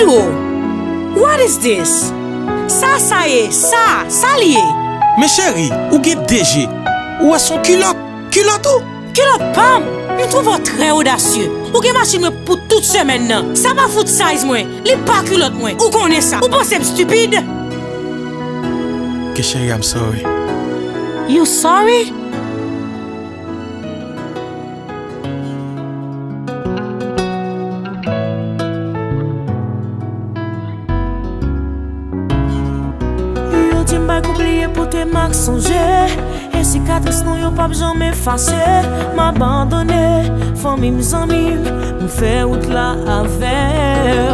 Pedro, what is this? Ça y est, ça lié. Mais chérie, ou get DG? Ou à son culotte? Culotte ou? Culotte pam, je trouve très audacieux. Ou gen machine pour toute semaine nan. Ça va fout size moi, li pas culotte moi. Ou connaît ça? Ou pensez stupide? Que chérie, I'm sorry. You sorry? Yo di m'bay koubliye pou te mak sonje. E cicatrice nou yo pap jamais efface. M'abandonne, famille m'zamim, m'fè out la avec.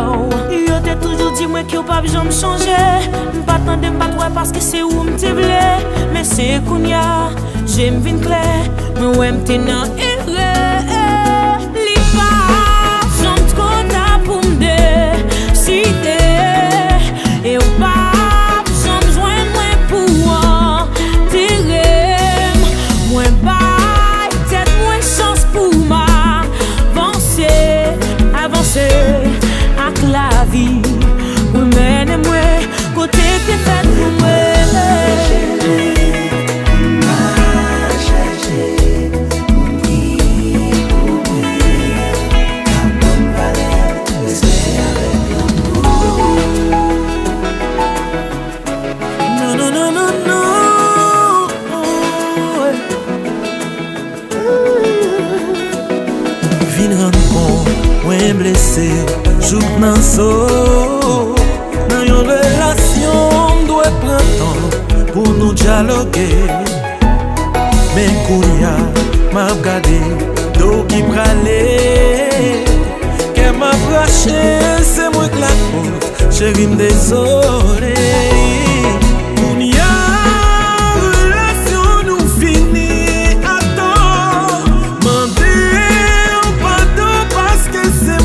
Yo te toujours dit moi que yo pap jamais changer. M'pat tande m'pat ouais parce que c'est où m'te vle. Mais c'est kounya, j'aime vin clair, mais ouais m'te nan erreur. Li pa, j'en t'konta pou m'deside. Et ou pa ak la vie ou mène moi côté te fait pour moi. Blessé, jouk nan so. Nan yon relasyon dwe pran tan pou nou dialogue. Men kounya m'ap gade do ki prale. Ke m'ap rache se mwen k la faute. Chéri m'desole. Kounya relasyon nou fini aton. Mande ou pardon parce que c'est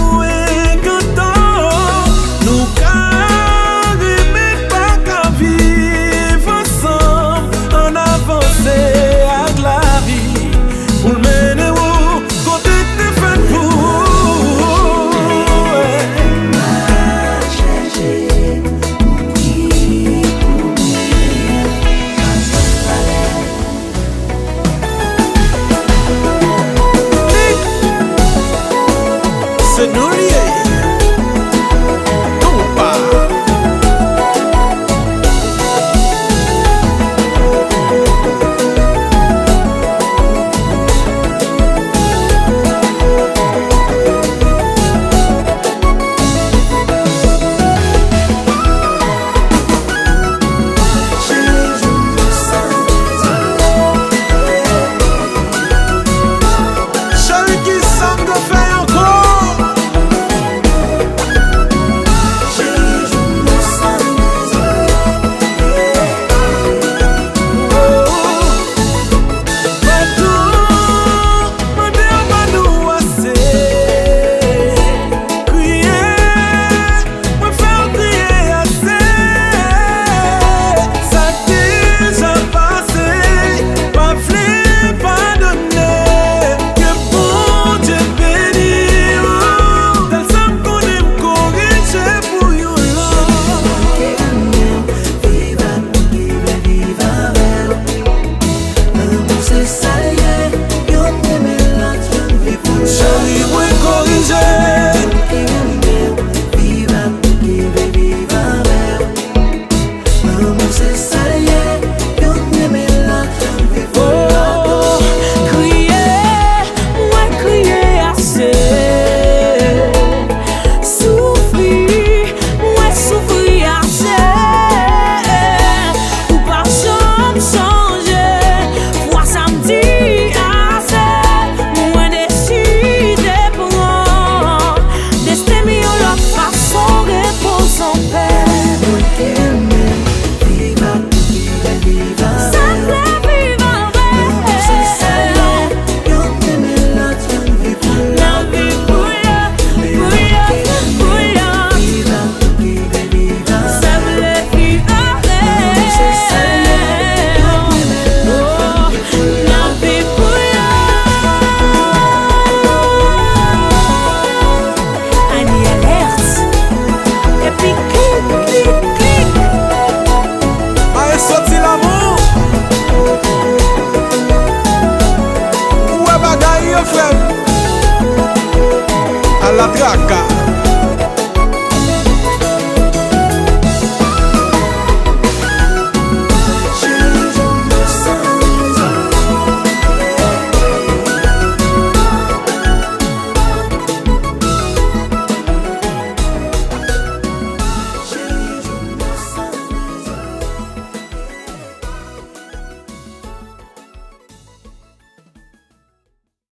la traka.